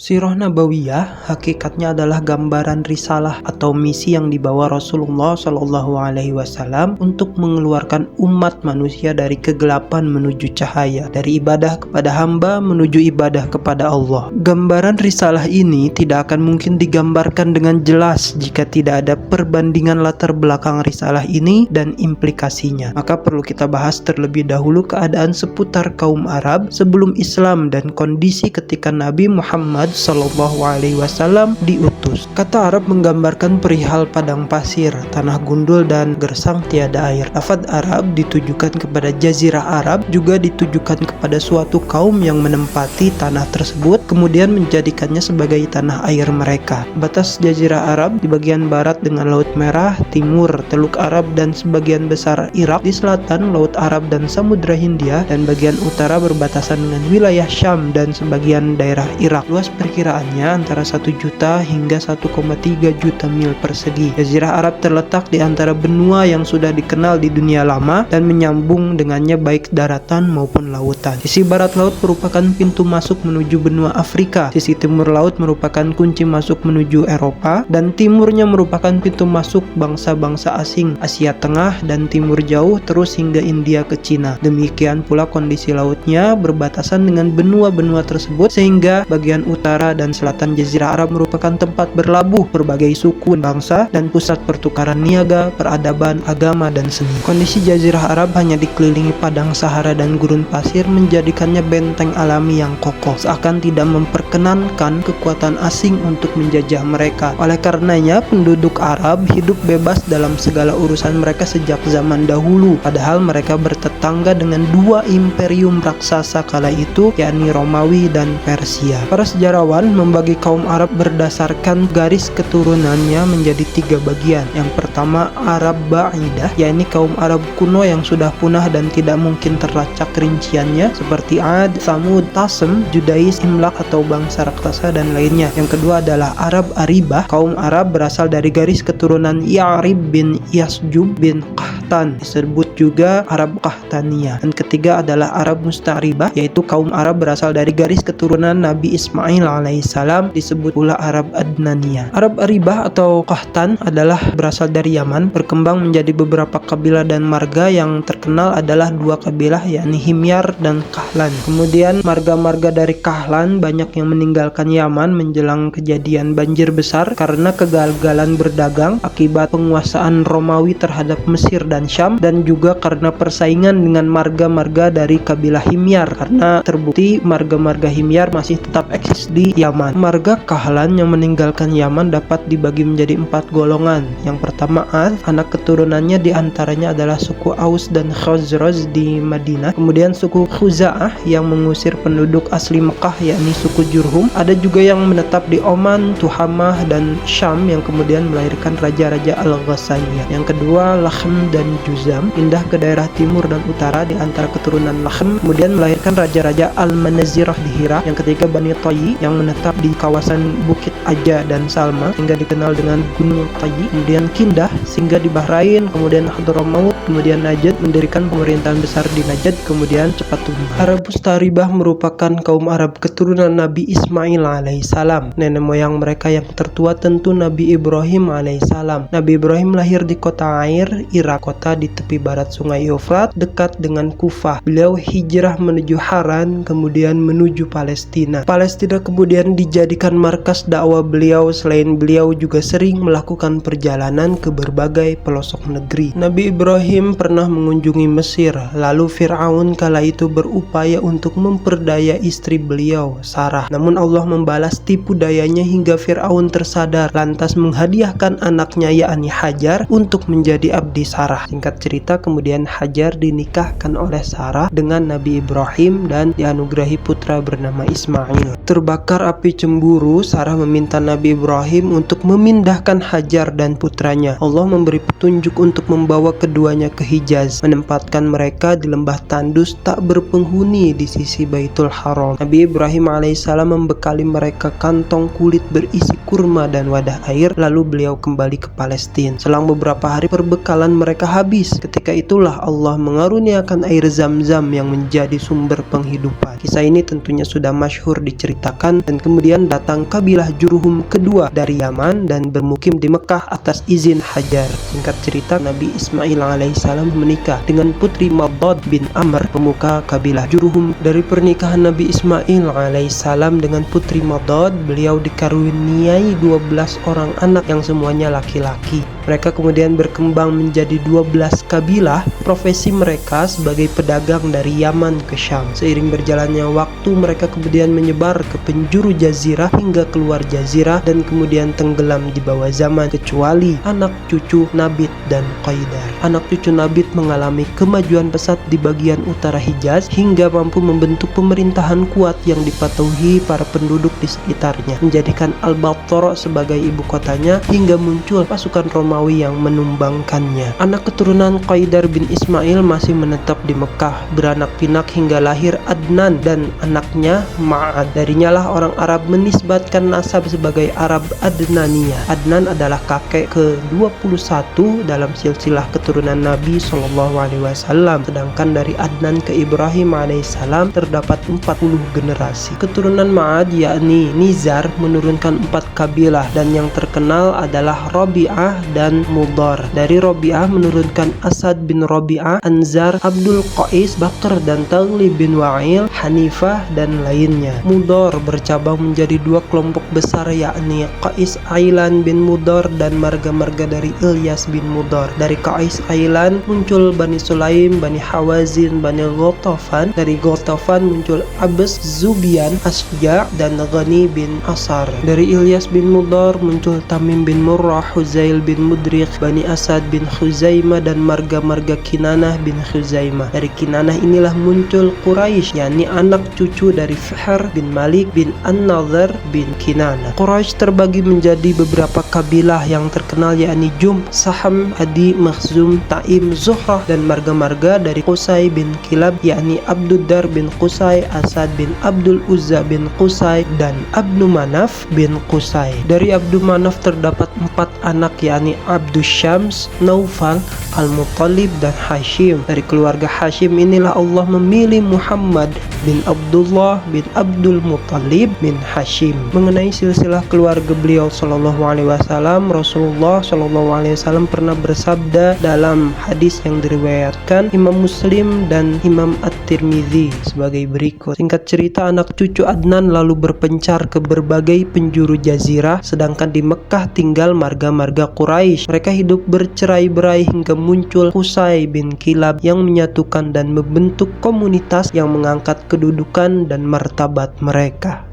Sirah Nabawiyah hakikatnya adalah gambaran risalah atau misi yang dibawa Rasulullah Shallallahu Alaihi Wasallam untuk mengeluarkan umat manusia dari kegelapan menuju cahaya, dari ibadah kepada hamba menuju ibadah kepada Allah. Gambaran risalah ini tidak akan mungkin digambarkan dengan jelas jika tidak ada perbandingan latar belakang risalah ini dan implikasinya. Maka perlu kita bahas terlebih dahulu keadaan seputar kaum Arab sebelum Islam dan kondisi ketika Nabi Muhammad Sallallahu Alaihi Wasallam diutus. Kata Arab menggambarkan perihal padang pasir, tanah gundul dan gersang tiada air. Lafaz Arab ditujukan kepada Jazirah Arab, juga ditujukan kepada suatu kaum yang menempati tanah tersebut kemudian menjadikannya sebagai tanah air mereka. Batas Jazirah Arab di bagian barat dengan Laut Merah, timur Teluk Arab dan sebagian besar Irak, di selatan Laut Arab dan Samudra Hindia, dan bagian utara berbatasan dengan wilayah Syam dan sebagian daerah Irak. Luas perkiraannya antara 1 juta hingga 1,3 juta mil persegi. Jazirah Arab terletak di antara benua yang sudah dikenal di dunia lama dan menyambung dengannya baik daratan maupun lautan. Sisi barat laut merupakan pintu masuk menuju benua Afrika, sisi timur laut merupakan kunci masuk menuju Eropa, dan timurnya merupakan pintu masuk bangsa-bangsa asing Asia Tengah dan Timur Jauh terus hingga India ke Cina. Demikian pula kondisi lautnya berbatasan dengan benua-benua tersebut, sehingga bagian utara dan selatan Jazirah Arab merupakan tempat berlabuh berbagai suku bangsa dan pusat pertukaran niaga, peradaban, agama, dan seni. Kondisi Jazirah Arab hanya dikelilingi padang Sahara dan gurun pasir menjadikannya benteng alami yang kokoh, seakan tidak memperkenankan kekuatan asing untuk menjajah mereka. Oleh karenanya, penduduk Arab hidup bebas dalam segala urusan mereka sejak zaman dahulu, padahal mereka bertetangga dengan dua imperium raksasa kala itu, yakni Romawi dan Persia. Para sejarawan membagi kaum Arab berdasarkan garis keturunannya menjadi 3 bagian. Yang pertama Arab Ba'idah, yakni kaum Arab kuno yang sudah punah dan tidak mungkin terlacak rinciannya seperti Ad, Samud, Tasem, Judais, Imlak atau bangsa raksasa dan lainnya. Yang kedua adalah Arab Aribah, kaum Arab berasal dari garis keturunan Ya'rib bin Yasjub bin Qahtan, disebut juga Arab Qahtaniyah. Dan ketiga adalah Arab Musta'ribah, yaitu kaum Arab berasal dari garis keturunan Nabi Ismail alaihissalam, disebut pula Arab Adnaniyah. Arab Aribah atau Qahtan adalah berasal dari Yaman, berkembang menjadi beberapa kabilah dan marga. Yang terkenal adalah 2 kabilah, yakni Himyar dan Kahlan. Kemudian marga-marga dari Kahlan banyak yang meninggalkan Yaman menjelang kejadian banjir besar karena kegagalan berdagang akibat penguasaan Romawi terhadap Mesir dan Syam, dan juga karena persaingan dengan marga-marga dari kabilah Himyar karena terbukti marga-marga Himyar masih tetap eksis di Yaman. Marga Kahlan yang meninggalkan Yaman dapat dibagi menjadi 4 golongan. Yang pertama Ad, anak keturunannya diantaranya adalah suku Aus dan Khazraj di Madinah. Kemudian suku Khuza'ah yang mengusir penduduk asli Mekah, yakni suku Jurhum. Ada juga yang menetap di Oman, Tuhamah dan Syam yang kemudian melahirkan raja-raja Al-Ghassaniyah. Yang kedua Lakhm dan Juzam, pindah ke daerah timur dan utara di antara keturunan Lakhm, kemudian melahirkan raja-raja Al-Manazirah di Hira. Yang ketiga Bani Tayyi yang menetap di kawasan Bukit Aja dan Salma sehingga dikenal dengan Gunung Tayyi. Kemudian Kindah sehingga di Bahrain, kemudian Hadramaut, kemudian Najd, mendirikan pemerintahan besar di Najd, kemudian cepat tumbuh. Arab Mustaribah merupakan kaum Arab keturunan Nabi Ismail alaihissalam. Nenek moyang mereka yang tertua tentu Nabi Ibrahim alaihissalam. Nabi Ibrahim lahir di kota Air, Irak, kota di tepi barat sungai Eufrat dekat dengan Kufah. Beliau hijrah menuju Haran, kemudian menuju Palestina. Palestina kemudian dijadikan markas dakwah beliau. Selain beliau juga sering melakukan perjalanan ke berbagai pelosok negeri. Nabi Ibrahim pernah mengunjungi Mesir, lalu Fir'aun kala itu berupaya untuk memperdaya istri beliau, Sarah. Namun Allah membalas tipu dayanya hingga Fir'aun tersadar, lantas menghadiahkan anaknya yakni Hajar untuk menjadi abdi Sarah. Singkat cerita, kemudian Hajar dinikahkan oleh Sarah dengan Nabi Ibrahim dan dianugerahi putra bernama Ismail. Terbakar api cemburu, Sarah meminta Nabi Ibrahim untuk memindahkan Hajar dan putranya. Allah memberi petunjuk untuk membawa keduanya ke Hijaz, menempatkan mereka di lembah tandus tak berpenghuni di sisi Baitul Haram. Nabi Ibrahim alaihissalam membekali mereka kantong kulit berisi kurma dan wadah air, lalu beliau kembali ke Palestina. Selang beberapa hari perbekalan mereka habis. Ketika itulah Allah mengaruniakan air Zam-Zam yang menjadi sumber penghidupan. Kisah ini tentunya sudah masyhur diceritakan, dan kemudian datang kabilah Jurhum kedua dari Yaman dan bermukim di Mekah atas izin Hajar. Singkat cerita, Nabi Ismail alaihissalam menikah dengan putri Madad bin Amr, pemuka kabilah Jurhum. Dari pernikahan Nabi Ismail alaihissalam dengan putri Madad, beliau dikaruniai 12 orang anak yang semuanya laki-laki. Mereka kemudian berkembang menjadi 12 kabilah. Profesi mereka sebagai pedagang dari Yaman ke Syam. Seiring berjalannya waktu, mereka kemudian menyebar ke penjuru jazirah hingga keluar jazirah dan kemudian tenggelam di bawah zaman, kecuali anak cucu Nabit dan Qaidar. Anak cucu Nabit mengalami kemajuan pesat di bagian utara Hijaz hingga mampu membentuk pemerintahan kuat yang dipatuhi para penduduk di sekitarnya, menjadikan Al-Battar sebagai ibu kotanya hingga muncul pasukan Romawi yang menumbangkannya. Anak keturunan Qaidar bin Ismail masih menetap di Mekah, beranak pinak hingga lahir Adnan dan anaknya Ma'ad. Darinya lah orang Arab menisbatkan nasab sebagai Arab Adnaniyah. Adnan adalah kakek ke-21 dalam silsilah keturunan Nabi SAW. Sedangkan dari Adnan ke Ibrahim alaihissalam terdapat 40 generasi. Keturunan Ma'ad yakni Nizar menurunkan 4 kabilah, dan yang terkenal adalah Rabi'ah dan Mudar. Dari Rabi'ah menurunkan Asad bin Rabi'ah, Anzar, Abdul Qais, Bakr dan Taghlib bin Wa'il, Hanifah dan lainnya. Mudar bercabang menjadi 2 kelompok besar, yakni Qais Ailan bin Mudar dan marga-marga dari Ilyas bin Mudar. Dari Qais Ailan muncul Bani Sulaim, Bani Hawazin, Bani Ghatafan. Dari Ghatafan muncul Abs, Zubian, Asja dan Ghani bin Asar. Dari Ilyas bin Mudar muncul Tamim bin Murrah, Huzail bin Mudrik, Bani Asad bin Khuzaimah dan marga-marga Kinanah bin Khuzaimah. Dari Kinanah inilah muncul Quraisy, yakni anak cucu dari Fihr bin Malik bin An-Nadhr bin Kinanah. Quraisy terbagi menjadi beberapa kabilah yang terkenal, yakni Jum, Saham, Adi, Makhzum, Taim, Zuhrah dan marga-marga dari Qusay bin Kilab, yakni Abduddar bin Qusay, Asad bin Abdul Uzza bin Qusay dan Abdu Manaf bin Qusay. Dari Abdu Manaf terdapat 4 anak, yakni Abdus Syams, Naufal, Al-Muttalib dan Hashim. Dari keluarga Hashim inilah Allah memilih Muhammad bin Abdullah bin Abdul Muttalib bin Hashim. Mengenai silsilah keluarga beliau sallallahu alaihi wasallam, Rasulullah sallallahu alaihi wasallam pernah bersabda dalam hadis yang diriwayatkan Imam Muslim dan Imam At-Tirmidzi sebagai berikut. Singkat cerita, anak cucu Adnan lalu berpencar ke berbagai penjuru jazirah, sedangkan di Mekah tinggal marga-marga Quraisy. Mereka hidup bercerai-berai hingga muncul Qusay bin Kilab yang menyatukan dan membentuk komunitas yang mengangkat kedudukan dan martabat mereka.